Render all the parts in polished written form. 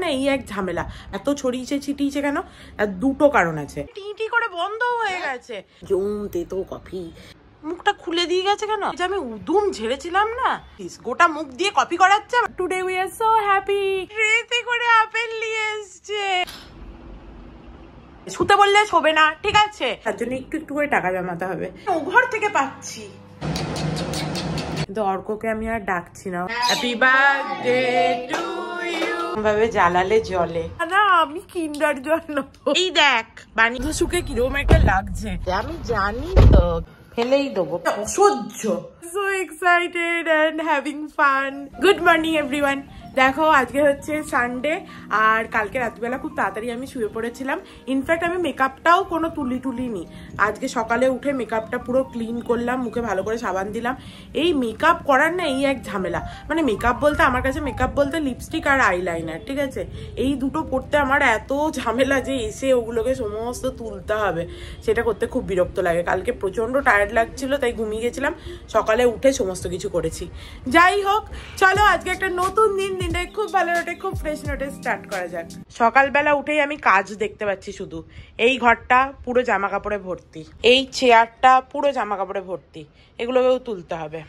না এই এক ঝামেলা এত ছড়িয়েছে ছিটিয়েছে কেন? দুটো কারণ আছে। টি করে বন্ধ হয়ে গেছে। জমতে তো কফি মুখটা খুলে দিয়ে গেছে কেন? যে আমি উদুম ঝেড়েছিলাম না, গোটা মুখ দিয়ে কফি করাচ্ছে। Today we are so happy. ট্রেতে করে আপেল নিয়ে এসছে। শুতে বললে শোবে না, ঠিক আছে, তার জন্য একটু একটু করে টাকা জমাতে হবে। ও ঘর থেকে পাচ্ছি, কিন্তু অর্ককে আমি আর ডাকছি না। হ্যাপি বার্থডে টু ইউ ভাবে জ্বালালে জলে না, আমি কিন্ডার জল। এই দেখ বানিয়ে শুকে কিরকম একটা লাগছে, আমি জানি তো ফেলেই দেবো। অসহ্য। So excited and having fun. Good morning everyone. দেখো আজকে হচ্ছে সানডে, আর কালকে রাত্রিবেলা খুব তাড়াতাড়ি আমি শুয়ে পড়েছিলাম। ইনফ্যাক্ট আমি মেকআপটাও কোনো তুলিনি। আজকে সকালে উঠে মেকআপটা পুরো ক্লিন করলাম, মুখে ভালো করে সাবান দিলাম। এই মেকআপ করার না এই এক ঝামেলা। মানে মেকআপ বলতে আমার কাছে মেকআপ বলতে লিপস্টিক আর আইলাইনার, ঠিক আছে, এই দুটো পড়তে আমার এত ঝামেলা যে এসে ওগুলোকে সমস্ত তুলতে হবে, সেটা করতে খুব বিরক্ত লাগে। কালকে প্রচন্ড টায়ার্ড লাগছিল, তাই ঘুমিয়ে গেছিলাম। সকালে উঠে সমস্ত কিছু করেছি। যাই হোক, চলো আজকে একটা নতুন দিনটা খুব ভালো নোটে, খুব ফ্রেশ নোটে স্টার্ট করা যাক। সকালবেলা উঠেই আমি কাজ দেখতে পাচ্ছি শুধু। এই ঘরটা পুরো জামা কাপড়ে ভর্তি, এই চেয়ারটা পুরো জামা কাপড়ে ভর্তি, এগুলোকেও তুলতে হবে।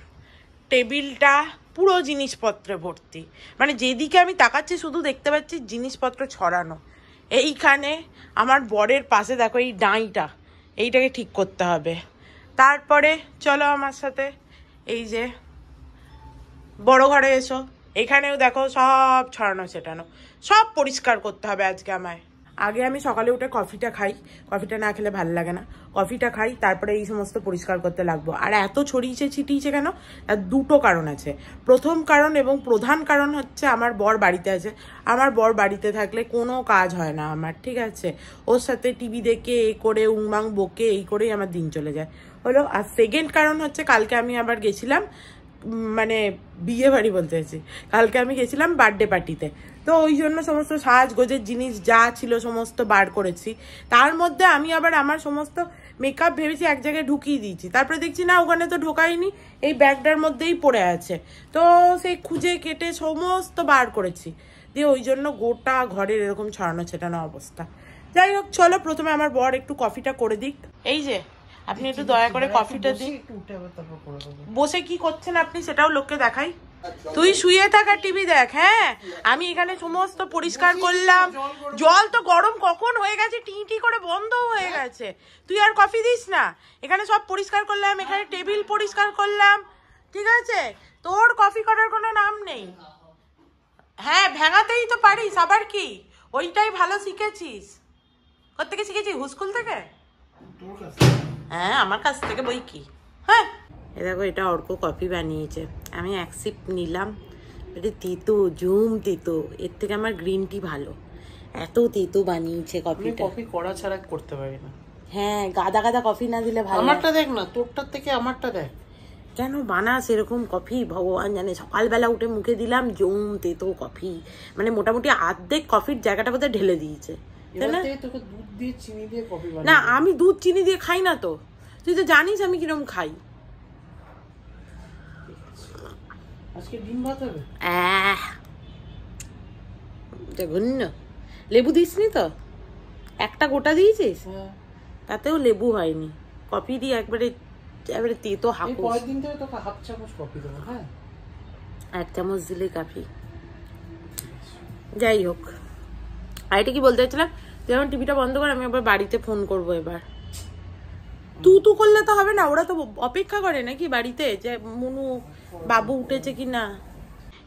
টেবিলটা পুরো জিনিসপত্রে ভর্তি, মানে যেদিকে আমি তাকাচ্ছি শুধু দেখতে পাচ্ছি জিনিসপত্র ছড়ানো। এইখানে আমার বরের পাশে দেখো এই ডাঁইটা, এইটাকে ঠিক করতে হবে। তারপরে চলো আমার সাথে, এই যে বড় ঘরে এসো, এখানেও দেখো সব ছড়ানো ছেটানো, সব পরিষ্কার করতে হবে আজকে আমায়। আগে আমি সকালে উঠে কফিটা খাই, কফিটা না খেলে ভালো লাগে না, কফিটা খাই, তারপরে এই সমস্ত পরিষ্কার করতে লাগবো। আর এত ছড়িয়েছে ছিটিয়েছে কেন? তার দুটো কারণ আছে। প্রথম কারণ এবং প্রধান কারণ হচ্ছে আমার বর বাড়িতে আছে। আমার বর বাড়িতে থাকলে কোনো কাজ হয় না আমার, ঠিক আছে, ওর সাথে টিভি দেখে এই করে উংবাং বকে এই করেই আমার দিন চলে যায় হলো। আর সেকেন্ড কারণ হচ্ছে কালকে আমি আবার গেছিলাম, মানে বিয়ে বাড়ি বলতে চাইছি, কালকে আমি গেছিলাম বার্থডে পার্টিতে। তো ওই জন্য সমস্ত সাজগোজের জিনিস যা ছিল সমস্ত বার করেছি। তার মধ্যে আমি আবার আমার সমস্ত মেকআপ ভেবেছি এক জায়গায় ঢুকিয়ে দিয়েছি, তারপরে দেখছি না ওখানে তো ঢোকাইনি, এই ব্যাগটার মধ্যেই পড়ে আছে। তো সেই খুঁজে কেটে সমস্ত বার করেছি, দিয়ে ওই জন্য গোটা ঘরের এরকম ছড়ানো ছেটানো অবস্থা। যাই হোক, চলো প্রথমে আমার বর একটু কফিটা করে দিক। এই যে আপনি একটু দয়া করে কফিটা দিন। বসে কি করছেন আপনি সেটাও লোককে দেখাই। তুই শুয়ে থাকা টিভি দেখ। হ্যাঁ, আমি এখানে সমস্ত পরিষ্কার করলাম। জল তো গরম কখন হয়ে গেছে, টি করে বন্ধ হয়ে গেছে। তুই আর কফি দিস না। এখানে সব পরিষ্কার করলাম, এখানে টেবিল পরিষ্কার করলাম, ঠিক আছে, তোর কফি করার কোনো নাম নেই। হ্যাঁ, ভেঙাতেই তো পারিস, আবার কি ওইটাই ভালো শিখেছিস? কোত্থেকে শিখেছিস? হুস্কুল থেকে? হ্যাঁ, আমার কাছ থেকে বই কি। হ্যাঁ, এ দেখো এটা অর্ক কফি বানিয়েছে, আমি এক সিপ নিলাম। এটা তেতো, জুম তেতো, এর থেকে আমার গ্রিন টি ভালো। এত তেতো বানিয়েছে কফিটা। কফি করা ছাড়া করতে পারি না। হ্যাঁ, গাদা গাদা কফি না দিলে ভালো। আমারটা দেখ না, তোরটার থেকে আমারটা দেখ। কেন বানাস এরকম কফি ভগবান জানে। সকালবেলা উঠে মুখে দিলাম জুম তেতো কফি, মানে মোটামুটি অর্ধেক কফির জায়গাটা বোধহয় ঢেলে দিয়েছে। না, আমি দুধ চিনি দিয়ে খাই না তো, তুই তো জানিস আমি কিরকম খাই। আজকে ডিম ভাত হবে? দেখুন না, লেবু দিসনি তো, একটা গোটা দিয়েছিস, তাতেও লেবু হয়নি। কফি দিয়ে একবারে তেতো হাঁকুস। কয়েকদিন ধরে তোকে হাফ চামচ কফি দেবো। হ্যাঁ, 1 চামচ দিলে কাফি। যাই হোক, আর এটা কি বলতে চাইছিলাম, তুই আমার টিভিটা বন্ধ কর, আমি আবার বাড়িতে ফোন করবো। এবার তু করলে তো হবে না, ওরা তো অপেক্ষা করে নাকি বাড়িতে যে মনু বাবু উঠেছে কি না।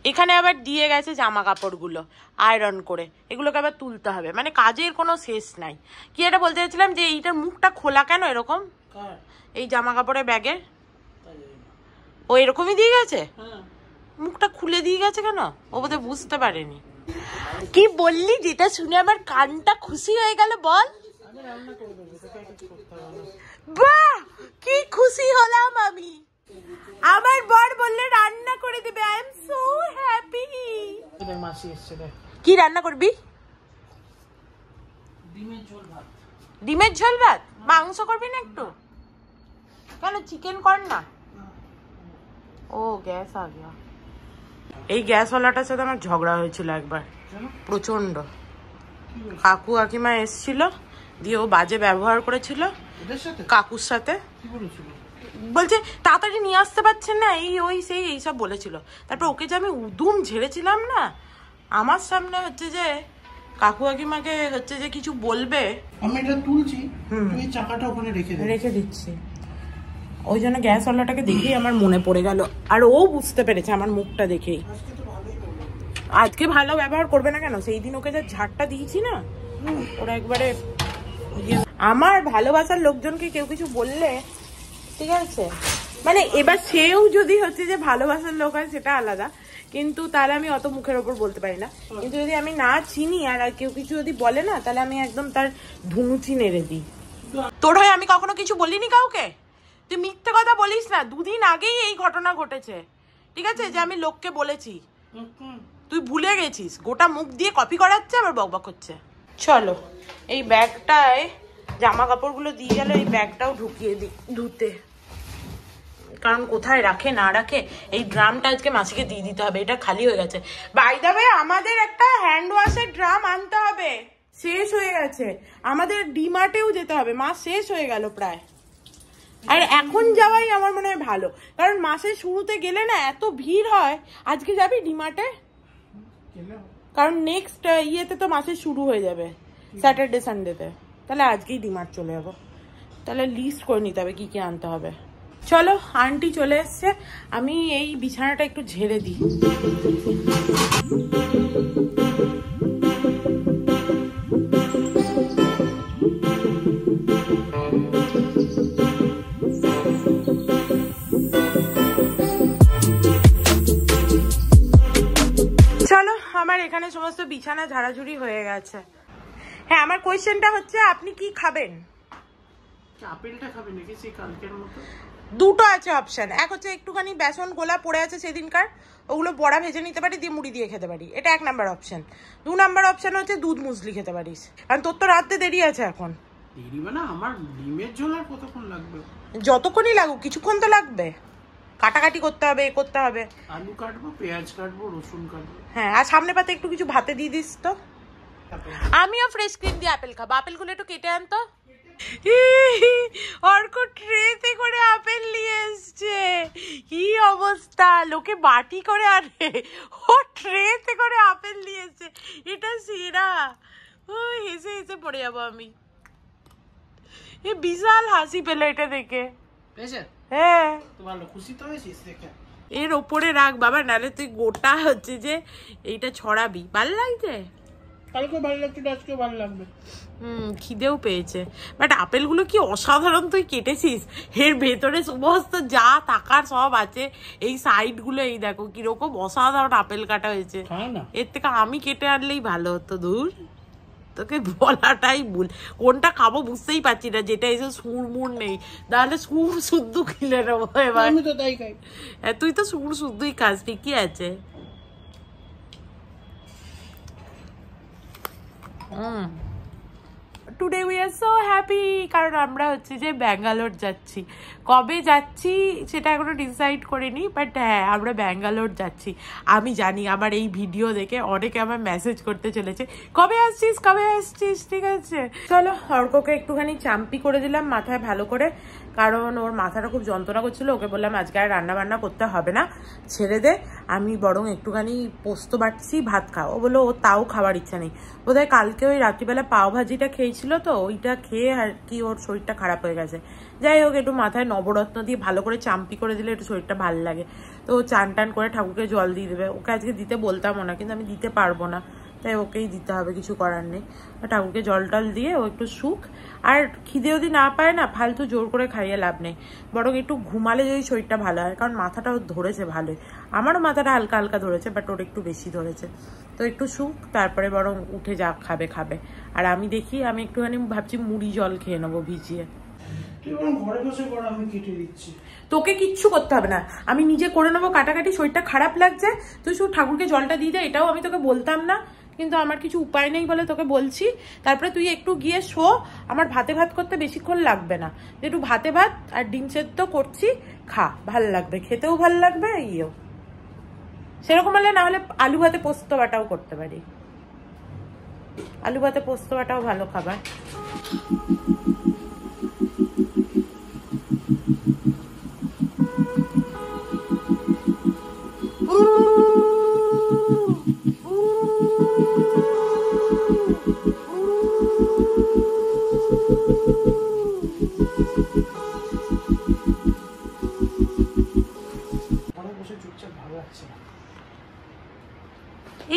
এখানে আবার দিয়ে গেছে জামা কাপড়গুলো আয়রন করে, এগুলোকে আবার তুলতে হবে, মানে কাজের কোনো শেষ নাই। কি এটা বলতে চাইছিলাম যে এইটার মুখটা খোলা কেন এরকম, এই জামা কাপড়ের ব্যাগের? ও এরকমই দিয়ে গেছে, মুখটা খুলে দিয়ে গেছে কেন? ও বোধহয় বুঝতে পারেনি। কি বললি যেটা শুনে আমার কানটা খুশি হয়ে গেল, বল। বাহ, কি খুশি হলাম আমি। আমার বর বললে রান্না করে দিবে, আই এম সো হ্যাপি। কি রান্না করবি? ডিমের ঝোল ভাত। মাংস করবি না একটু? কেন, চিকেন কর না। ও গ্যাস আ গিয়া। এই গ্যাসওয়ালাটার সাথে আমার ঝগড়া হয়েছিল একবার। প্রচন্ড। কাকু কাকিমা এসছিল, দিয়ে ও বাজে ব্যবহার করেছিল কাকুর সাথে। বলছে তাড়াতাড়ি নিয়ে আসতে পারছেন না, এই ওই সেই এইসব বলেছিল। তারপর ওকে যে আমি উদুম ঝেড়েছিলাম না, আমার সামনে হচ্ছে যে কাকু কাকিমাকে হচ্ছে যে কিছু বলবে, আমি এটা তুলছি, তুই চাকাটা ওখানে রেখে দিচ্ছি। ওই জন্য গ্যাসওয়ালাটাকে দেখেই আমার মনে পড়ে গেল, আর ও বুঝতে পেরেছে আমার মুখটা দেখেই। আজকে ভালো ব্যবহার করবে না কেন? সেই দিন ওকে যে ঝাড়টা দিয়েছি না, ওরা একবারে আমার ভালোবাসার লোকজনকে কেউ কিছু বললে ঠিক আছে, মানে এবার সেও যদি হচ্ছে যে ভালোবাসার লোক হয় সেটা আলাদা, কিন্তু তাহলে আমি অত মুখের ওপর বলতে পারি না। কিন্তু যদি আমি না চিনি আর কেউ কিছু যদি বলে না, তাহলে আমি একদম তার ধুনুচি নেড়ে দিই। তোর হয়ে আমি কখনো কিছু বলিনি কাউকে, তুই মিথ্যে কথা বলিস না। দুদিন আগেই এই ঘটনা ঘটেছে, ঠিক আছে, যে আমি লোককে বলেছি, তুই ভুলে গেছিস। গোটা মুখ দিয়ে কপি করাচ্ছে, আবার বকবক করছে। চলো এই ব্যাগটায় জামা কাপড়গুলো দিয়ে গেল, এই ব্যাগটাও ঢুকিয়ে দিই ধুতে, কারণ কোথায় রাখে না রাখে। এই ড্রামটা আজকে মাসিকে দিয়ে দিতে হবে, এটা খালি হয়ে গেছে। বাই দ্য ওয়ে আমাদের একটা হ্যান্ড ওয়াশের ড্রাম আনতে হবে, শেষ হয়ে গেছে। আমাদের ডিমার্টেও যেতে হবে, মাস শেষ হয়ে গেল প্রায়। আর এখন যাওয়াই আমার মনে হয় ভালো, কারণ মাসের শুরুতে গেলে না এত ভিড় হয়। আজকে যাবি ডিমার্টে? কারণ নেক্সট ইয়েতে তো মাসের শুরু হয়ে যাবে, স্যাটারডে সানডেতে। তাহলে আজকেই ডিমার্ট চলে যাবো। তাহলে লিস্ট করে নিতে হবে কি কি আনতে হবে। চলো আন্টি চলে এসছে, আমি এই বিছানাটা একটু ঝেড়ে দিই। চলো আমার এখানে সমস্ত বিছানা ঝাড়াঝুড়ি হয়ে গেছে। হ্যাঁ, আমার কোয়েশ্চেনটা হচ্ছে আপনি কি খাবেন? আপেলটা খাবেন নাকি সেই কালকের মতো? দুটো আছে অপশন, এক হচ্ছে একটুখানি বেসন গোলা পড়ে আছে সেদিনকার, ওগুলো বড়া ভেজে নিতে পারি, দিয়ে মুড়ি দিয়ে খেতে পারি, এটা 1 নাম্বার অপশন। 2 নাম্বার অপশন হচ্ছে দুধ মুসলি খেতে পারিস, কারণ তোর তো রাতে দেরি আছে এখন। দেরি মানে আমার ডিমের ঝোল আর কতক্ষণ লাগবে? যতক্ষণই লাগুক, কিছুক্ষণ তো লাগবে, কাটাকাটি করতে হবে, করতে হবে। আলু কাটবো, পেঁয়াজ কাটবো, রসুন কাটবো। হ্যাঁ, আর সামনে পাতে একটু কিছু ভাতে দিয়ে দিস তো। আমিও ফ্রেশ ক্রিম দিয়ে আপেল খাবো, আপেলগুলো একটু কেটে আনতো। অর্ক ট্রেতে করে আপেল নিয়ে এসছে, কি অবস্থা, লোকে বাটি করে আনে, ও ট্রেতে করে আপেল নিয়ে এসছে, এটা সেরা। ও হেসে হেসে পড়ে যাবো আমি, এ বিশাল হাসি পেলো এটা দেখে। হ্যাঁ ভালো, খুশি তো হয়েছিস দেখে। এর ওপরে রাখ বাবা, নাহলে তুই গোটা হচ্ছে যে এইটা ছড়াবি। ভালো লাগছে? কালকে ভালো লাগছে, আজকে ভালো লাগবে। খিদেও পেয়েছে। বাট আপেলগুলো কি অসাধারণ তুই কেটেছিস, এর ভেতরে সমস্ত যা টাকার সব আছে, এই সাইড গুলো এই দেখো কিরকম অসাধারণ আপেল কাটা হয়েছে। এর থেকে আমি কেটে আনলেই ভালো হতো। দূর, তোকে বলাটাই ভুল, কোনটা খাবো বুঝতেই পারছি না, যেটা এসে সুর মুর নেই, তাহলে সুর শুদ্ধ কিনে নেবো এবার। আমি তো তাই খাই। হ্যাঁ, তুই তো সুর শুদ্ধই খাস, ঠিকই আছে। Today we are so happy, কারণ আমরা হচ্ছে যে ব্যাঙ্গালোর যাচ্ছি। কবে যাচ্ছি সেটা এখনো ডিসাইড করিনি, বাট হ্যাঁ আমরা ব্যাঙ্গালোর যাচ্ছি। আমি জানি আমার এই ভিডিও দেখে অনেকে আমার মেসেজ করতে চলেছে, কবে আসছিস কবে আসছিস। ঠিক আছে, চলো অর্ককে একটুখানি চাম্পি করে দিলাম মাথায় ভালো করে, কারণ ওর মাথাটা খুব যন্ত্রণা করছিল। ওকে বললাম আজকে আর রান্না বান্না করতে হবে না, ছেড়ে দে, আমি বরং একটুখানি পোস্ত বাটছি, ভাত খাও। ও বললো ও তাও খাওয়ার ইচ্ছা নেই, বোধহয় কালকে ওই রাত্রিবেলা পাও ভাজিটা খেয়েছিল, তো ওইটা খেয়ে আর কি ওর শরীরটা খারাপ হয়ে গেছে। যাই হোক, একটু মাথায় নবরত্ন দিয়ে ভালো করে চাম্পি করে দিলে একটু শরীরটা ভালো লাগে। তো চান টান করে ঠাকুরকে জল দিয়ে দেবে। ওকে আজকে দিতে বলতামও না, কিন্তু আমি দিতে পারবো না, তাই ওকেই দিতে হবে, কিছু করার নেই। ঠাকুরকে জল টল দিয়ে ও একটু সুখ, আর খিদে যদি না পায় না ফালতু জোর করে খাইয়ে লাভ নেই, বরং একটু ঘুমালে যদি শরীরটা ভালো হয়। কারণ মাথাটা ওর ধরেছে ভালোই, আমারও মাথাটা হালকা হালকা ধরেছে, বাট ওর একটু বেশি ধরেছে। তো একটু সুখ, তারপরে বরং উঠে যা খাবে খাবে। আর আমি দেখি, আমি একটুখানি ভাবছি মুড়ি জল খেয়ে নেবো ভিজিয়ে। তোকে কিচ্ছু করতে হবে না, আমি নিজে করে নেবো কাটাকাটি। শরীরটা খারাপ লাগছে, তুই শুধু ঠাকুরকে জলটা দিয়ে দে, এটাও আমি তোকে বলতাম না, কিন্তু আমার কিছু উপায় নেই বলে তোকে বলছি। তারপরে তুই একটু গিয়ে শো, আমার ভাতে ভাত করতে বেশিক্ষণ লাগবে না, একটু ভাতে ভাত আর ডিম সেদ্ধ করছি, খা, ভাল লাগবে, খেতেও ভাল লাগবে। ইয়েও সেরকম হলে, না হলে আলু ভাতে পোস্ত বাটাও করতে পারি। আলু ভাতে পোস্ত বাটাও ভালো খাবার।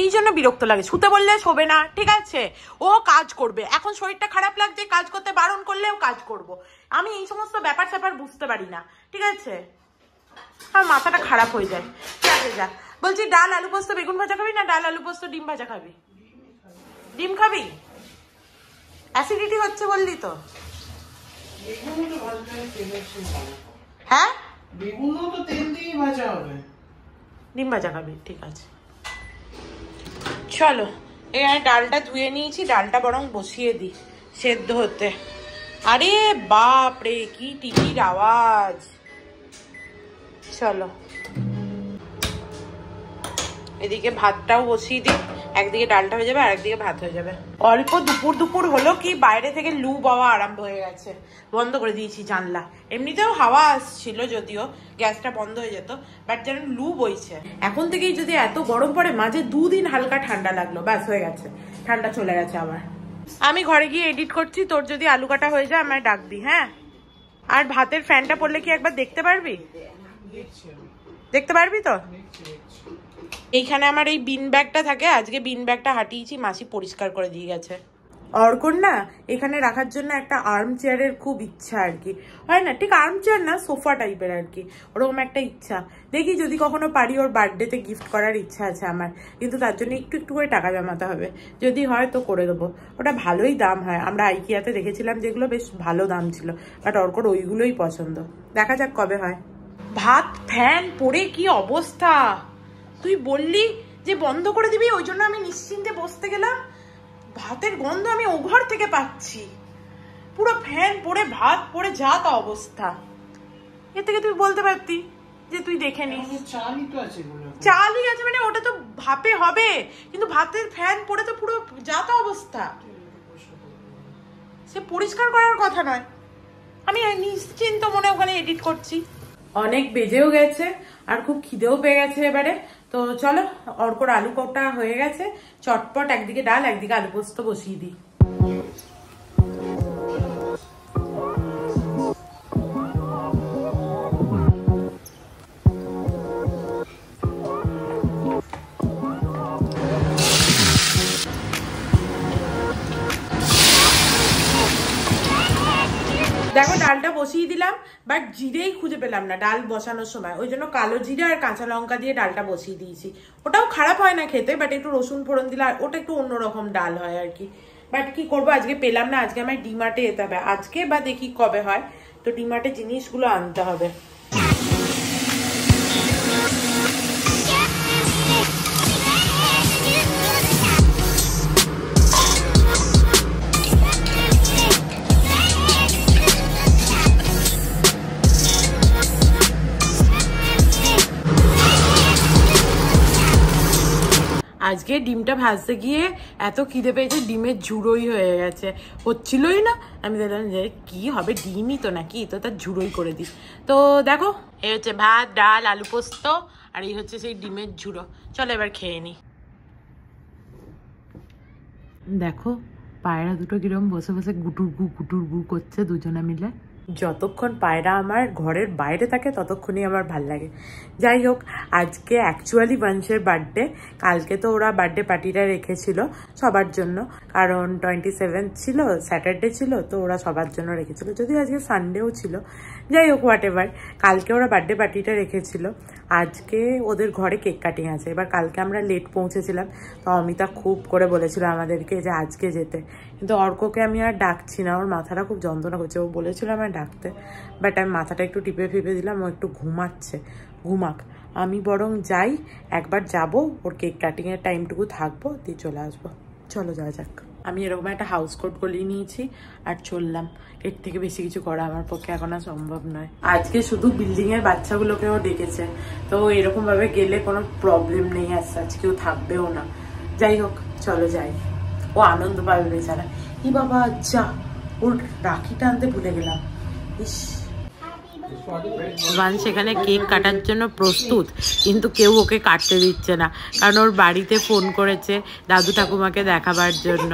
এই জন্য বিরক্ত লাগে, শুতে বললে শোবে না, ঠিক আছে, ও কাজ করবে। এখন শরীরটা খারাপ লাগছে, কাজ করতে বারণ করলেও কাজ করব। আমি এই সমস্ত ব্যাপার স্যাপার বুঝতে পারি না, ঠিক আছে, আর মাথাটা খারাপ হয়ে যায়। ঠিক আছে যা, বলছি ডাল আলু পোস্ত বেগুন ভাজা খাবি না ডাল আলু পোস্ত ডিম ভাজা খাবি? ডিম খাবি? অ্যাসিডিটি হচ্ছে বললি তো। হ্যাঁ বেগুনও তো তেল দিয়ে ভাজা হবে। ডিম ভাজা খাবি, ঠিক আছে। চলো এখানে ডালটা ধুয়ে নিয়েছি, ডালটা বরং বসিয়ে দিই সেদ্ধ হতে। আরে বাপ রে কি টিকির আওয়াজ। চলো এদিকে ভাতটাও বসিয়ে দিই, একদিকে ডালটা হয়ে যাবে আর একদিকে ভাত হয়ে যাবে। অল্প দুপুর হলো কি বাইরে থেকে লু বাওয়া আরম্ভ হয়ে গেছে, বন্ধ করে দিয়েছি জানলা। এমনিতেও হাওয়া আসছিল, যদিও গ্যাসটা বন্ধ হয়ে যেত, বাট যেন লু বইছে। এখন থেকেই যদি এত গরম পড়ে, মাঝে 2 দিন হালকা ঠান্ডা লাগলো, ব্যাস হয়ে গেছে, ঠান্ডা চলে গেছে আবার। আমি ঘরে গিয়ে এডিট করছি, তোর যদি আলু কাটা হয়ে যায় আমায় ডাকবি। হ্যাঁ, আর ভাতের ফ্যানটা পড়লে কি একবার দেখতে পারবি? দেখতে পারবি তো? এইখানে আমার এই বিন ব্যাগটা থাকে, আজকে বিন ব্যাগটা হাঁটিয়েছি, মাসি পরিষ্কার করে দিয়ে গেছে। অর্কর না এখানে রাখার জন্য একটা আর্ম চেয়ারের খুব ইচ্ছা আর কি, হয় না, ঠিক আর্ম চেয়ার না, সোফা টাইপের আর কি, ওরকম একটা ইচ্ছা। দেখি যদি কখনো পারি, ওর বার্থডেতে গিফট করার ইচ্ছা আছে আমার, কিন্তু তার জন্য একটু করে টাকা জমাতে হবে। যদি হয় তো করে দেবো। ওটা ভালোই দাম হয়, আমরা আইকিয়াতে দেখেছিলাম যেগুলো বেশ ভালো দাম ছিল, বাট অর্কর ওইগুলোই পছন্দ। দেখা যাক কবে হয়। ভাত ফ্যান পড়ে কি অবস্থা, তুই বললি যে বন্ধ করে দিবি, ওই জন্য আমি নিশ্চিন্তে বসতে গেলাম। ভাতের গন্ধ আমি ও ঘর থেকে পাচ্ছি, পুরো ফ্যান পড়ে ভাত পড়ে যা তা অবস্থা। এর থেকে তুই বলতে পারতি যে তুই দেখে নিস। চালই আছে মানে ওটা তো ভাপে হবে, কিন্তু ভাতের ফ্যান পড়ে তো পুরো যা তা অবস্থা, সে পরিষ্কার করার কথা নয়। আমি নিশ্চিন্ত মনে ওখানে এডিট করছি। অনেক বেজেও গেছে আর খুব খিদেও পেয়ে গেছে এবারে। তো চলো, অর্কর আলু কটা হয়ে গেছে, চটপট একদিকে ডাল একদিকে আলু পোস্ত বসিয়ে দিই। দেখো ডালটা বসিয়ে দিলাম, বাট জিরেই খুঁজে পেলাম না ডাল বসানোর সময়, ওই জন্য কালো জিরে আর কাঁচা লঙ্কা দিয়ে ডালটা বসিয়ে দিয়েছি। ওটাও খারাপ হয় না খেতে, বাট একটু রসুন ফোড়ন দিলে ওটা একটু অন্যরকম ডাল হয় আর কি। বাট কি করবো, আজকে পেলাম না, আজকে আমার ডিমার্টে যেতে হবে, আজকে বা দেখি কবে হয়, তো ডিমার্টে জিনিসগুলো আনতে হবে। আজকে ডিমটা ভাজতে গিয়ে এত খিদে পেয়েছে, ডিমের ঝুড়োই হয়ে গেছে, হচ্ছিলই না। আমি দেখলাম যে কি হবে, ডিমই তো নাকি, তো তার ঝুড়োই করে দিই। তো দেখো এই হচ্ছে ভাত ডাল আলু পোস্ত, আর এই হচ্ছে সেই ডিমের ঝুড়ো। চলো এবার খেয়ে নি। দেখো পায়রা দুটো কিরম বসে বসে গুটুর গু করছে দুজনে মিলে। যতক্ষণ পায়রা আমার ঘরের বাইরে থাকে ততক্ষণই আমার ভাল লাগে। যাই হোক, আজকে অ্যাকচুয়ালি বংশের বার্থডে, কালকে তো ওরা বার্থডে পার্টিটা রেখেছিল সবার জন্য, কারণ 27 ছিল, স্যাটারডে ছিল, তো ওরা সবার জন্য রেখেছিল, যদিও আজকে সানডেও ছিল। যাই হোক হোয়াট এভার, কালকে ওরা বার্থডে পার্টিটা রেখেছিল, আজকে ওদের ঘরে কেক কাটিং আছে। এবার কালকে আমরা লেট পৌঁছেছিলাম, তো অমিতা খুব করে বলেছিল আমাদেরকে যে আজকে যেতে, কিন্তু অর্ককে আমি আর ডাকছি না, ওর মাথাটা খুব যন্ত্রণা করছে, ও বলেছিল আমায় ডাকতে, বাট আমি মাথাটা একটু টিপে ফিপে দিলাম, ও একটু ঘুমাচ্ছে, ঘুমাক, আমি বরং যাই, একবার যাব, ওর কেক কাটিংয়ের টাইমটুকু থাকবো, দিয়ে চলে আসবো। চলো যাওয়া যাক। আমি এরকম একটা হাউস কোট গলিয়ে নিয়েছি আর চললাম, এর থেকে বেশি কিছু করা আমার পক্ষে এখন আর সম্ভব নয়। আজকে শুধু বিল্ডিং এর বাচ্চাগুলোকেও ডেকেছে, তো এরকম ভাবে গেলে কোনো প্রবলেম নেই, আজকে কেউ থাকবেও না। যাই হোক চলো যাই। ও আনন্দ পাবে বেচারা। ই বাবা যা, ওর রাখিটা আনতে ভুলে গেলাম। ইস, বান সেখানে কেক কাটার জন্য প্রস্তুত, কিন্তু কেউ ওকে কাটতে দিচ্ছে না, কারণ ওর বাড়িতে ফোন করেছে দাদু ঠাকুমাকে দেখাবার জন্য।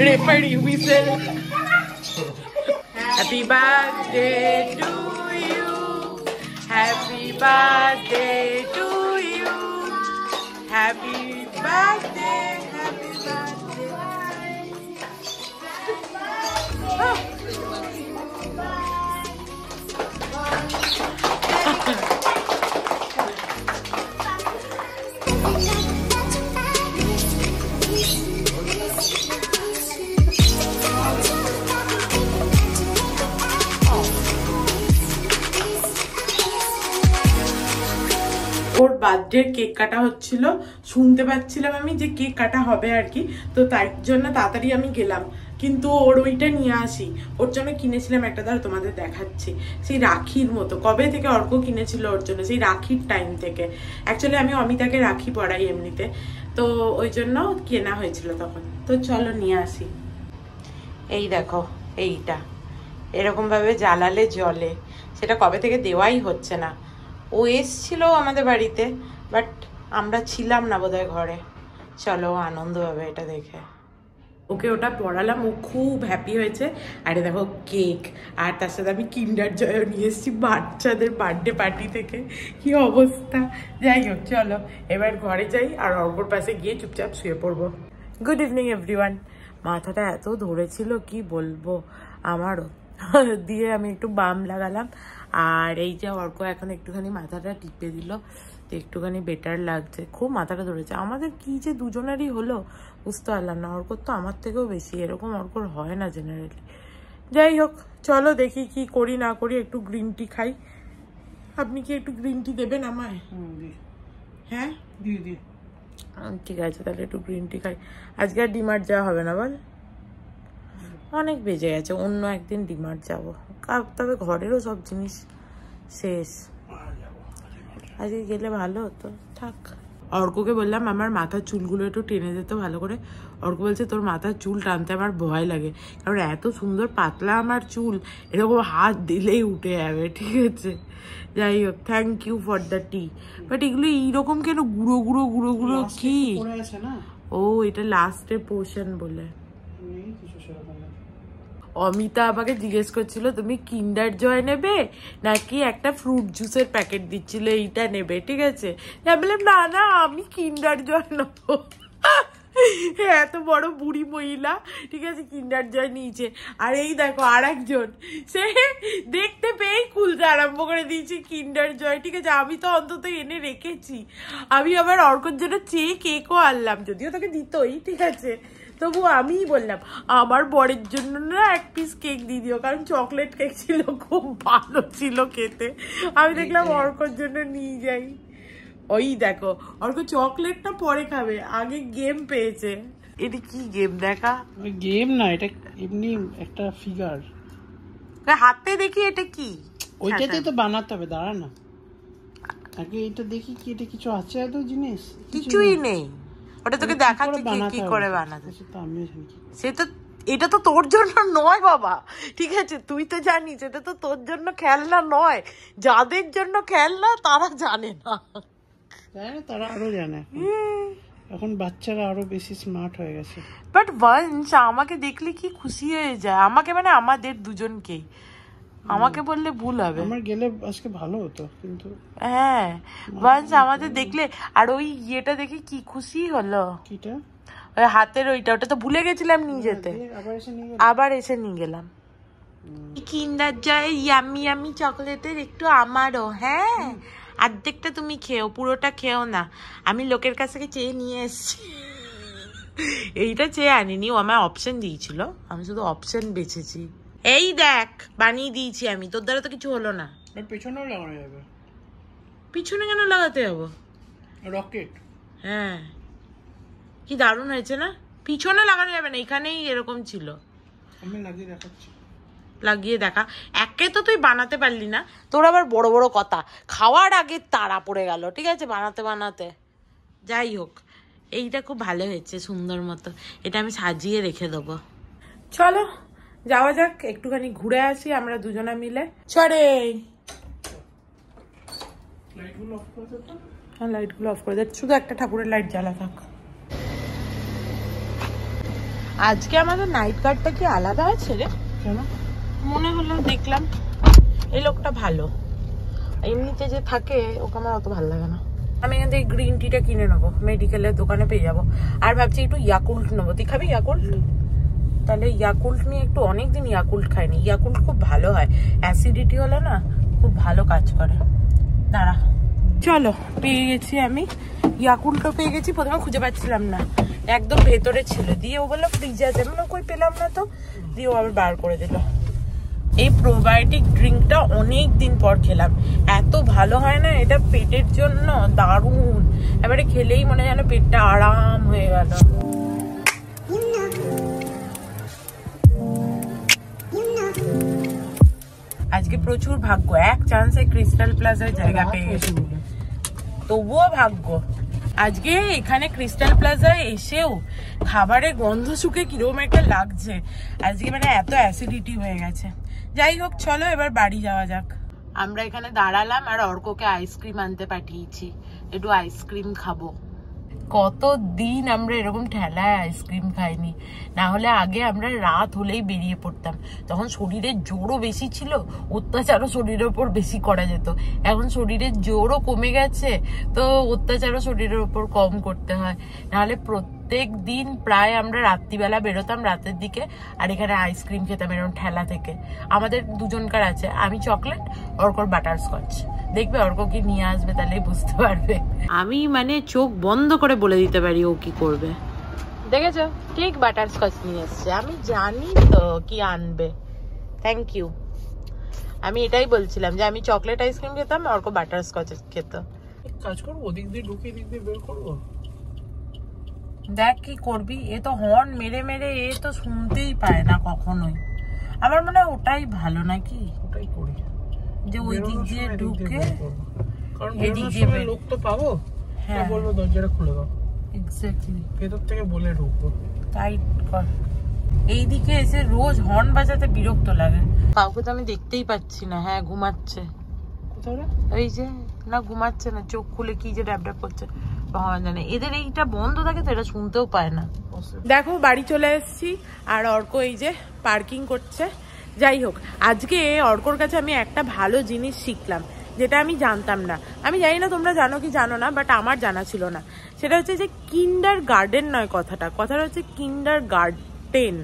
Referee whistle. Happy birthday to you. Happy birthday to you. Happy birthday. Happy birthday. Oh. Or birthday cake কাটা হচ্ছিল, শুনতে পাচ্ছিলাম আমি যে কেক কাটা হবে আর কি, তো তাই জন্য তাড়াতাড়ি আমি গেলাম। কিন্তু ওর ওইটা নিয়ে আসি, ওর জন্য কিনেছিলাম একটা, ধর তোমাদের দেখাচ্ছি, সেই রাখির মতো। কবে থেকে অর্ক কিনেছিল ওর জন্য, সেই রাখির টাইম থেকে। অ্যাকচুয়ালি আমি অমিতাকে রাখি পড়াই এমনিতে, তো ওই জন্য কেনা হয়েছিল তখন। তো চলো নিয়ে আসি। এই দেখো, এইটা এরকম ভাবে জ্বালালে জ্বলে, সেটা কবে থেকে দেওয়াই হচ্ছে না। ও এসছিল আমাদের বাড়িতে, বাট আমরা ছিলাম না বোধহয় ঘরে। চলো আনন্দ হবে এটা দেখে। ওকে ওটা পড়ালাম, ও খুব হ্যাপি হয়েছে। আরে দেখো কেক, আর তার সাথে আমি কিন্ডার জয়ও নিয়ে এসেছি বাচ্চাদের বার্থডে পার্টি থেকে। কি অবস্থা! যাই হোক চলো এবার ঘরে যাই, আর অর্কর পাশে গিয়ে চুপচাপ শুয়ে পড়বো। Good evening everyone. মাথাটা এত ধরেছিল কি বলবো আমারও, দিয়ে আমি একটু বাম লাগালাম। আর এই যে অর্ক এখন একটুখানি মাথাটা টিপে দিল, তো একটুখানি বেটার লাগছে। খুব মাথাটা ধরেছে। আমাদের কি যে দুজনেরই হলো বুঝতে পারলাম না। অর্কর তো আমার থেকেও বেশি, এরকম অর্কর হয় না জেনারেলি। যাই হোক চলো দেখি কি করি না করি। একটু গ্রিন টি খাই। আপনি কি একটু গ্রিন টি দেবেন আমায়? হ্যাঁ ঠিক আছে, তাহলে একটু গ্রিন টি খাই। আজকে আর ডিমার্ট যাওয়া হবে না বল, অনেক বেজে গেছে। অন্য একদিন ডিমার্ট যাবো, তবে ঘরেরও সব জিনিস শেষ। আজকে গেলে ভালো হতো, থাক। অর্ককে বললাম আমার মাথার চুলগুলো একটু টেনে দিতে ভালো করে। অর্ক বলছে তোর মাথার চুল টানতে আমার ভয় লাগে, কারণ এত সুন্দর পাতলা আমার চুল, এরকম হাত দিলেই উঠে যাবে। ঠিক আছে, যাই হোক thank you for the tea. But এগুলো এইরকম কেন গুঁড়ো গুঁড়ো গুঁড়ো গুঁড়ো? কি ও, এটা লাস্টের পোর্শন বলে। অমিতা আমাকে জিজ্ঞেস করছিল তুমি কিন্ডার জয় নেবে নাকি একটা ফ্রুট জুসের প্যাকেট দিচ্ছিল, এইটা নেবে। ঠিক আছে, আমি বললাম না না আমি কিন্ডার জয় নেবো। এত বড় বুড়ি মহিলা, ঠিক আছে, কিন্ডার জয় নিয়েছে। আর এই দেখো আর একজন, সে দেখতে পেয়েই খুলতে আরম্ভ করে দিয়েছে কিন্ডার জয়। ঠিক আছে, আমি তো অন্তত এনে রেখেছি। আমি আবার অর্কর জন্য চেয়ে কেকও আনলাম, যদিও তাকে দিতই, ঠিক আছে, তবু আমিই বললাম আমার বরের জন্য না এক পিস কেক দিয়ে দিও, কারণ চকলেট কেক ছিল, খুব ভালো ছিল খেতে। আমি দেখলাম অর্কর জন্য নিয়ে যাই। ওই দেখো অর্ক চকলেটটা পরে খাবে, আগে গেম পেয়েছে। এটা কি গেম দেখা? গেম না, এটা এমনি একটা ফিগার। হাতে দেখি এটা কি, ওইটাতে তো বানাতে হবে, দাঁড়া না আগে এটা দেখি কি এটা কিছু আছে। এত জিনিস কিছুই নেই, ওটা তোকে দেখাচ্ছি কি করে বানাতে। সে তো, এটা তো তোর জন্য নয় বাবা, ঠিক আছে, তুই তো জানিস এটা তো তোর জন্য খেলনা নয়। যাদের জন্য খেলনা তারা জানে না, তারা আরো জানে। এখন বাচ্চারা আরো বেশি স্মার্ট হয়ে গেছে। বাট ওয়ান্স আমাকে দেখলে কি খুশি হয়ে যায়, আমাকে মানে আমাদের দুজনকেই। আমাকে বললে ভুল হবে, আমার গেলে আজকে ভালো হতো, কিন্তু হ্যাঁ ওয়ান্স আমাদের দেখলে। আর ওই ইয়েটা দেখে কি খুশি হলো, কিটা ওই হাতের ওইটা, ওটা তো ভুলে গেছিলাম নিয়ে যেতে, আবার এসে নিয়ে গেলাম। কিন্ডার জয় ইয়ামি ইয়ামি চকলেটের একটু আমারও, হ্যাঁ অর্ধেকটা তুমি খেও, পুরোটা খেও না। আমি লোকের কাছ থেকে চেয়ে নিয়ে এসছি, এইটা চেয়ে আনিনি, ও আমার অপশন দিয়েছিল, আমি শুধু অপশন বেছেছি। এই দেখ বানিয়ে দিয়েছি আমি, তোর দ্বারা তো কিছু হলো না। পেছনেও লাগানো যাবে। পিছনে কেন লাগাতে যাবো? রকেট, হ্যাঁ কি দারুণ হয়েছে না? পিছনে লাগানো যাবে না, এখানেই এরকম ছিল। আমি লাগিয়ে দেখাচ্ছি। লাগিয়ে দেখা। একে তো তুই বানাতে পারলি না, তোর আবার বড় বড় কথা, খাওয়ার আগে তাড়া পড়ে গেল, ঠিক আছে, বানাতে বানাতে। যাই হোক, এইটা খুব ভালো হয়েছে, সুন্দর মতো। এটা আমি সাজিয়ে রেখে দেবো। চলো যাওয়া যাক, একটুখানি ঘুরে আসি আমরা দুজনা মিলে। চলে হ্যাঁ, লাইটগুলো অফ করে দে, শুধু একটা ঠাকুরের লাইট জ্বালা থাক। আজকে আমাদের নাইট গার্ডটা কি আলাদা আছে রে? কেন মনে হলো, দেখলাম এই লোকটা ভালো, এমনিতে যে থাকে ওকে আমার অত ভালো লাগে না। আমি এখান থেকে গ্রিন টিটা কিনে নেবো, মেডিকেলের দোকানে পেয়ে যাবো। আর ভাবছি একটু ইয়াকুল্ট নেবো। তুই খাবি ইয়াকুল্ট? তাহলে ইয়াকুল্ট নিয়ে একটু, অনেকদিন ইয়াকুল্ট খাইনি। ইয়াকুল্ট খুব ভালো হয়, অ্যাসিডিটি হলে না খুব ভালো কাজ করে। দাঁড়া, চলো পেয়ে গেছি আমি, ইয়াকুল্টও পেয়ে গেছি। প্রথমে খুঁজে পাচ্ছিলাম না, একদম ভেতরে ছিল, দিয়ে ও বললো ফ্রিজে আছে, আমি কই পেলাম না তো, দিয়ে ও আবার বার করে দিল। এই প্রোবায়োটিক ড্রিঙ্কটা অনেক দিন পর খেলাম, এত ভালো হয় না এটা পেটের জন্য, দারুণ। এবারে খেলেই মনে হয় যেন পেটটা আরাম হয়ে গেল। আজকে প্রচুর ভাগ্য, এক চান্সে ক্রিস্টাল প্লাজায় জায়গা পেয়ে গেছি, তবুও ভাগ্য। আজকে এখানে ক্রিস্টাল প্লাজায় এসেও খাবারের গন্ধ শুকে কিরকম একটা লাগছে আজকে, মানে এত অ্যাসিডিটি হয়ে গেছে। যাই হোক, চলো এবার বাড়ি যাওয়া যাক। আমরা এখানে দাঁড়ালাম আর অর্ককে আইসক্রিম আনতে পাঠিয়েছি, একটু আইসক্রিম খাবো। কতদিন আমরা এরকম ঠেলায় আইসক্রিম খাইনি, না হলে আগে আমরা রাত হলেই বেরিয়ে পড়তাম, তখন শরীরের জোরও বেশি ছিল, অত্যাচারও শরীরের উপর বেশি করা যেত। এখন শরীরের জোরও কমে গেছে, তো অত্যাচারও শরীরের উপর কম করতে হয়। নাহলে প্রত্যেক দিন প্রায় আমরা রাত্রিবেলা বেরোতাম রাতের দিকে, আর এখানে আইসক্রিম খেতাম এরকম ঠেলা থেকে। আমাদের দুজনকার আছে, আমি চকলেট, অর্কর বাটারস্কচ। দেখবে অর্ক কি নিয়ে আসবে, তাহলেই বুঝতে পারবে। আমি মানে চোখ বন্ধ করে বলে দিতে পারি ও কি করবে। দেখেছো, ঠিক বাটারস্কচ নিয়ে এসছে, আমি জানি তো কি আনবে। Thank you. আমি এটাই বলছিলাম যে আমি চকলেট আইসক্রিম খেতাম, অর্ক বাটারস্কচ খেত। কাজ করবো, ওদিক দিয়ে ঢুকিয়ে দিক দিয়ে বের করবো। দেখ কি করবি, এ তো হর্ন মেরে মেরে এ তো শুনতেই পায় না কখনোই। আমার মনে হয় ওটাই ভালো, নাকি? ওটাই করি, যে ওই দিক দিয়ে ঢুকে, কারণ এদিক দিয়ে লোক তো পাবো, হ্যাঁ বলবো দরজাটা খুলে দাও। এক্স্যাক্টলি, ভেতর থেকে বলে ঢুকবো। টাইট কর। এইদিকে এসে রোজ হর্ন বাজাতে বিরক্ত লাগে। কাউকে তো আমি দেখতেই পাচ্ছি না। হ্যাঁ, ঘুমাচ্ছে। কোথাও এই যে, না ঘুমাচ্ছে না, চোখ খুলে কি যে ড্যাব ড্যাব করছে ভগবান জানে। এদের এইটা বন্ধ থাকে তো এটা শুনতেও পায় না। দেখো বাড়ি চলে এসেছি, আর অর্ক এই যে পার্কিং করছে। যাই হোক, আজকে অর্কর কাছে আমি একটা ভালো জিনিস শিখলাম, যেটা আমি জানতাম না। আমি জানি না তোমরা জানো কি জানো না, বাট আমার জানা ছিল না। সেটা হচ্ছে যে কিন্ডার গার্ডেন নয়, কথাটা হচ্ছে কিন্ডার গার্ডেন,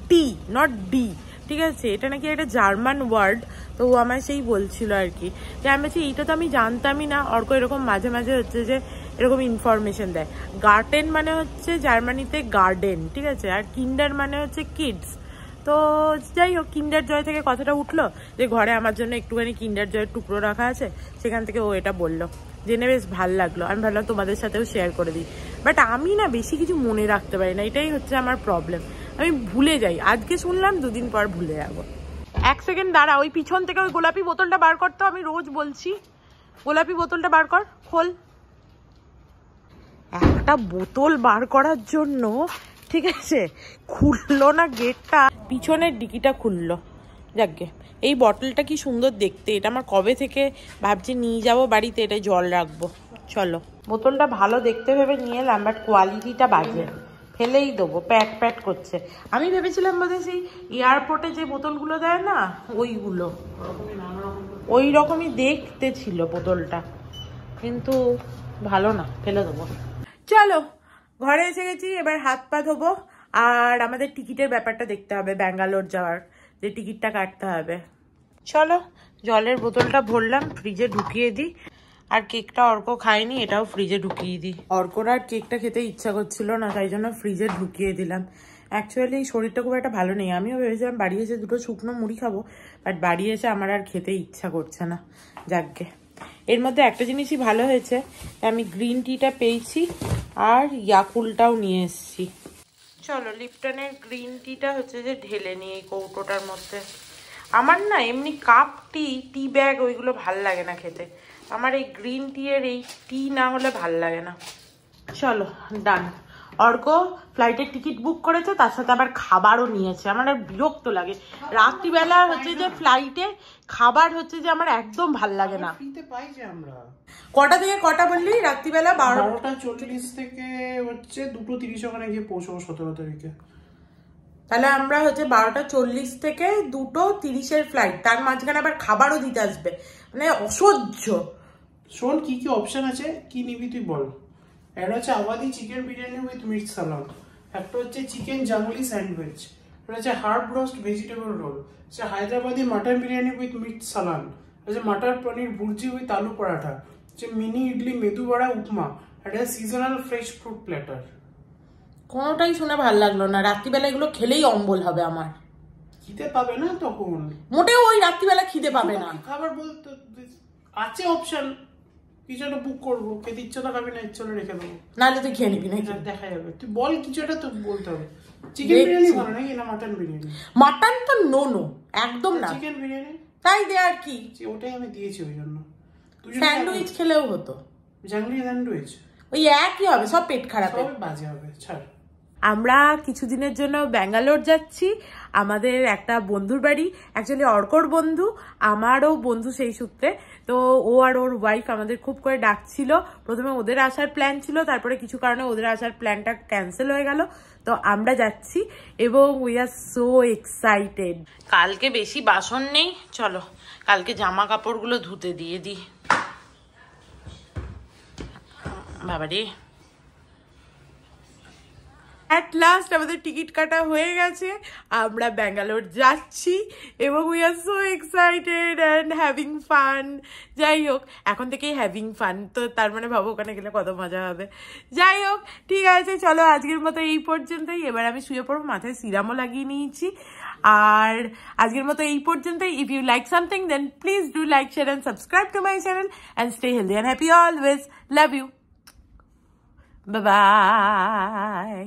টি নট ডি, ঠিক আছে? এটা নাকি একটা জার্মান ওয়ার্ড, তো ও আমার সেই বলছিল আর কি, যে আমি বলছি এইটা তো আমি জানতামই না। অর্ক এরকম মাঝে মাঝে হচ্ছে যে এরকম ইনফরমেশন দেয়। গার্ডেন মানে হচ্ছে জার্মানিতে গার্ডেন, ঠিক আছে? আর কিন্ডার মানে হচ্ছে কিডস। তো যাই হোক, কিন্ডার জয় থেকে কথাটা উঠলো যে ঘরে আমার জন্য একটুখানি কিন্ডার জয়ের টুকরো রাখা আছে, সেখান থেকে ও এটা বললো, জেনে বেশ ভাল লাগলো। আমি ভাবলাম তোমাদের সাথেও শেয়ার করে দিই, বাট আমি না বেশি কিছু মনে রাখতে পারি না, এটাই হচ্ছে আমার প্রবলেম। আমি ভুলে যাই, আজকে শুনলাম দুদিন পর ভুলে যাবো। এক সেকেন্ড দাঁড়া, ওই পিছন থেকে ওই গোলাপি বোতলটা বার করতো, আমি রোজ বলছি গোলাপি বোতলটা বার কর, খোল। একটা বোতল বার করার জন্য, ঠিক আছে, খুললো না গেটটা, পিছনের ডিকিটা খুললো। যাকগে, এই বটলটা কি সুন্দর দেখতে, এটা আমার কবে থেকে ভাবছি নিয়ে যাব বাড়িতে, এটা জল রাখবো। চলো, বোতলটা ভালো দেখতে ভেবে নিয়ে এলাম, বাট কোয়ালিটিটা বাজে, ফেলেই দেবো, প্যাট প্যাট করছে। আমি ভেবেছিলাম বোধহয় সেই এয়ারপোর্টে যে বোতলগুলো দেয় না, ওইগুলো, ওই রকমই দেখতে ছিল বোতলটা, কিন্তু ভালো না, ফেলে দেবো। চলো, ঘরে এসে গেছি, এবার হাত পা ধোবো, আর আমাদের টিকিটের ব্যাপারটা দেখতে হবে, ব্যাঙ্গালোর যাওয়ার যে টিকিটটা কাটতে হবে। চলো, জলের বোতলটা ভরলাম, ফ্রিজে ঢুকিয়ে দিই। আর কেকটা অর্ক খায়নি, এটাও ফ্রিজে ঢুকিয়ে দিই। অর্কর আর কেকটা খেতে ইচ্ছা করছিল না, তাই জন্য ফ্রিজে ঢুকিয়ে দিলাম। অ্যাকচুয়ালি শরীরটা খুব একটা ভালো নেই, আমিও ভেবেছিলাম বাড়ি এসে দুটো শুকনো মুড়ি খাবো, বাট বাড়ি এসে আমার আর খেতে ইচ্ছা করছে না। যাকগে, এর মধ্যে একটা জিনিসই ভালো হয়েছে, আমি গ্রিন টিটা পেয়েছি আর ইয়াকুলটাও নিয়ে এসেছি। চলো, লিপটনের গ্রিন টিটা হচ্ছে যে ঢেলে নিই এই কৌটোটার মধ্যে। আমার না এমনি কাপ টি ব্যাগ ওইগুলো ভাল লাগে না খেতে। আমার এই গ্রিন টি এর এই টি না হলে ভাল লাগে না। চলো ডান। অর্ক ফ্লাইটের টিকিট বুক করেছে, তার সাথে আবার খাবারও নিয়েছে। আমার আর বিরক্ত লাগে রাত্রিবেলা হচ্ছে যে ফ্লাইটে খাবার হচ্ছে যে আমার একদম ভাল লাগে না। কটা থেকে কটা বললি রাত্রিবেলা? 12:40 থেকে হচ্ছে 2:30 ওখানে গিয়ে পৌঁছবো 17 তারিখে। তাহলে আমরা হচ্ছে 12:40 থেকে 2:30 ফ্লাইট, তার মাঝখানে আবার খাবারও দিতে আসবে, মানে অসহ্য। শোন কি কি অপশন আছে, কি নিবি তুই বল। একটা হচ্ছে Awadhi chicken biryani with meat সালাদ, একটা হচ্ছে চিকেন জাঙ্গলি স্যান্ডউইচ, একটা হচ্ছে হার্ব রোস্ট ভেজিটেবল রোল, হচ্ছে Hyderabadi mutton biryani with meat salad, হচ্ছে মাটার পনির ভুর্জি উইথ আলু পরাঠা, হচ্ছে মিনি ইডলি মেদু বড়া উপমা, একটা সিজনাল ফ্রেশ ফ্রুট প্ল্যাটার। কোনোটাই শুনে ভালো লাগলো না। রাত্রিবেলা এগুলো খেলেই অম্বল হবে আমার। খিদে পাবে না তখন, মোটেও ওই রাত্রিবেলা খিদে পাবে না। খাবার বলতে আছে অপশন, কিছু একটা বুক করবো, খেতে ইচ্ছা তো খাবি না, ইচ্ছা হলে রেখে দেবো, নাহলে তুই খেয়ে নিবি নাকি? দেখা যাবে। তুই বল কিছু একটা তো বলতে হবে। চিকেন বিরিয়ানি ভালো নাকি না মাটন বিরিয়ানি? মাটন তো নো একদম না। চিকেন বিরিয়ানি তাই দে আর কি, ওটাই আমি দিয়েছি ওই জন্য। স্যান্ডউইচ খেলেও হতো, জাংলি স্যান্ডউইচ ওই একই হবে, সব পেট খারাপ হবে, বাজে হবে, ছাড়। আমরা কিছুদিনের জন্য ব্যাঙ্গালোর যাচ্ছি, আমাদের একটা বন্ধুর বাড়ি। অ্যাকচুয়ালি অর্কর বন্ধু, আমারও বন্ধু সেই সূত্রে। তো ও আর ওর ওয়াইফ আমাদের খুব করে ডাকছিল। প্রথমে ওদের আসার প্ল্যান ছিল, তারপরে কিছু কারণে ওদের আসার প্ল্যানটা ক্যান্সেল হয়ে গেল। তো আমরা যাচ্ছি এবং উই আর সো এক্সাইটেড। কালকে বেশি বাসন নেই, চলো কালকে জামা কাপড়গুলো ধুতে দিয়ে দিই। বাবারে, অ্যাট লাস্ট আমাদের টিকিট কাটা হয়ে গেছে, আমরা ব্যাঙ্গালোর যাচ্ছি এবং we are so excited and having fun. যাই হোক, এখন থেকেই হ্যাভিং ফান, তো তার মানে ভাবো ওখানে গেলে কত মজা হবে। যাই হোক, ঠিক আছে, চলো আজকের মতো এই পর্যন্তই। এবার আমি শুয়ে পড়বো, মাথায় সিরামও লাগিয়ে নিয়েছি। আর আজকের মতো এই পর্যন্তই। If you like something then please do like, share and subscribe to my channel and stay healthy and happy always. Love you. Bye-bye.